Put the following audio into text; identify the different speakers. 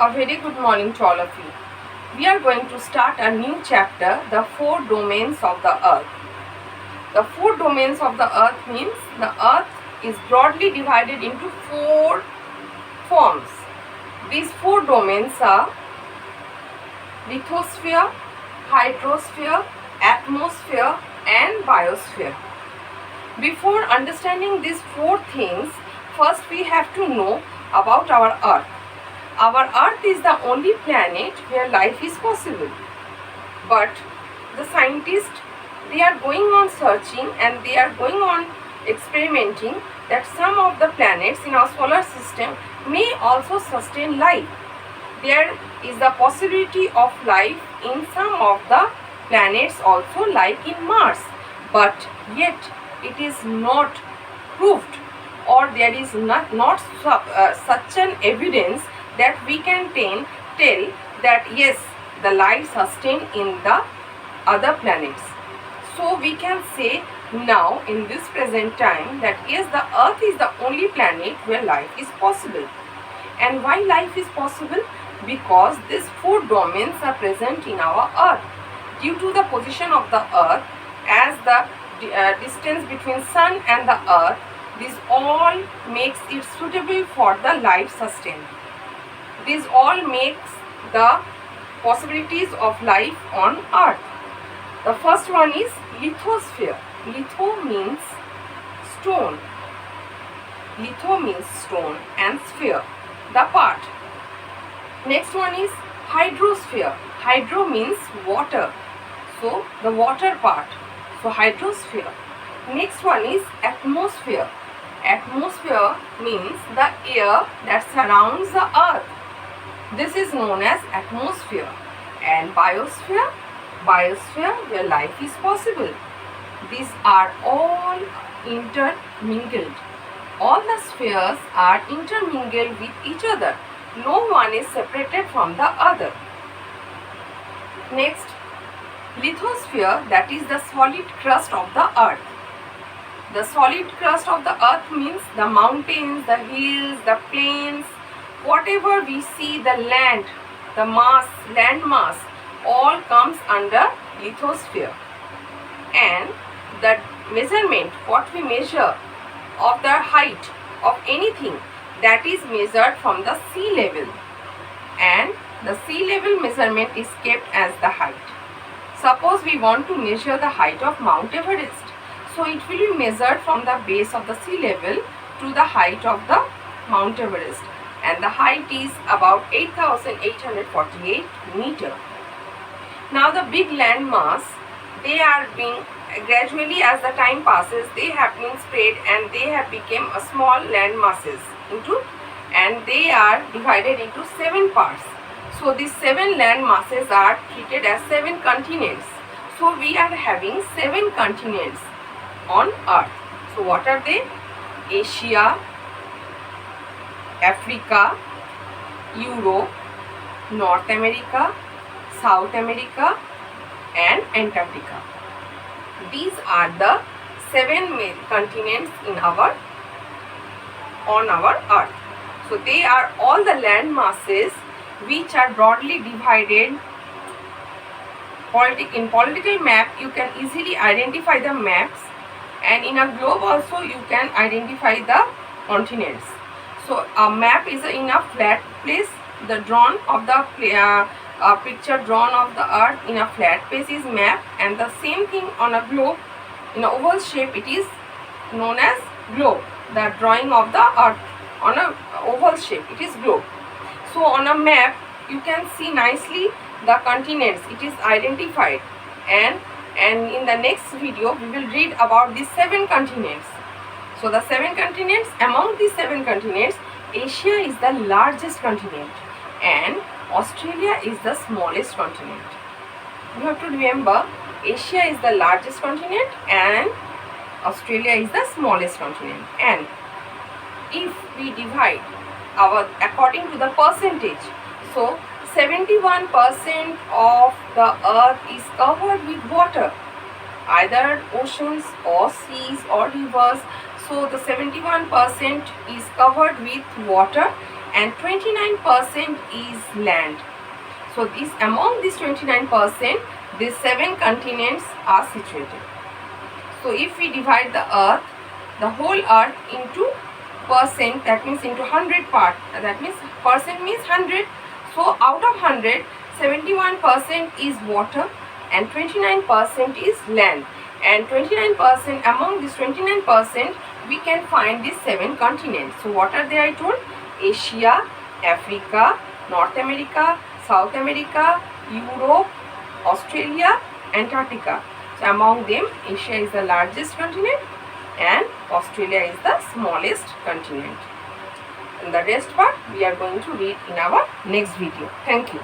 Speaker 1: A very good morning to all of you. We are going to start a new chapter, the four domains of the earth. The four domains of the earth means the earth is broadly divided into four forms. These four domains are lithosphere, hydrosphere, atmosphere and biosphere. Before understanding these four things, first we have to know about our earth. Our earth is the only planet where life is possible. But the scientists, they are going on searching and they are going on experimenting that some of the planets in our solar system may also sustain life. There is the possibility of life in some of the planets also, like in Mars. But yet it is not proved, or there is not such an evidence that we can tell that yes, the life sustained in the other planets. So we can say now in this present time that yes, the earth is the only planet where life is possible. And why life is possible? Because these four domains are present in our earth. Due to the position of the earth, as the distance between sun and the earth, this all makes it suitable for the life sustained. This all makes the possibilities of life on earth. The first one is lithosphere. Litho means stone. Litho means stone and sphere, the part. Next one is hydrosphere. Hydro means water, so the water part. So hydrosphere. Next one is atmosphere. Atmosphere means the air that surrounds the earth. This is known as atmosphere. And biosphere. Biosphere where life is possible. These are all intermingled. All the spheres are intermingled with each other. No one is separated from the other. Next, lithosphere, that is the solid crust of the earth. The solid crust of the earth means the mountains, the hills, the plains, whatever we see, the land, the mass, land mass, all comes under lithosphere. And the measurement, what we measure of the height of anything, that is measured from the sea level. And the sea level measurement is kept as the height. Suppose we want to measure the height of Mount Everest. So it will be measured from the base of the sea level to the height of the Mount Everest. And the height is about 8,848 meter. Now the big land mass, they are being gradually, as the time passes, they have been spread and they have become a small land masses into, and they are divided into 7 parts. So these 7 land masses are treated as 7 continents. So we are having 7 continents on earth. So what are they? Asia, Africa, Europe, North America, South America and Antarctica. These are the 7 main continents on our earth. So they are all the land masses which are broadly divided. In political map you can easily identify the maps, and in a globe also you can identify the continents. So a map is in a flat place. The drawn of the picture drawn of the earth in a flat place is map, and the same thing on a globe in a oval shape, it is known as globe. The drawing of the earth on a oval shape, it is globe. So on a map you can see nicely the continents, it is identified, and in the next video we will read about the 7 continents. So the 7 continents, among these 7 continents, Asia is the largest continent and Australia is the smallest continent. You have to remember, Asia is the largest continent and Australia is the smallest continent. And if we divide according to the percentage, so 71% of the earth is covered with water, either oceans or seas or rivers. So the 71% is covered with water, and 29% is land. So among these 29%, these 7 continents are situated. So if we divide the earth, the whole earth into percent, that means into 100 part, that means percent means 100. So out of 100, 71% is water and 29% is land. And 29%, among this 29%, we can find these 7 continents. So what are they? I told Asia, Africa, North America, South America, Europe, Australia, Antarctica. So among them, Asia is the largest continent and Australia is the smallest continent. And the rest part we are going to read in our next video. Thank you.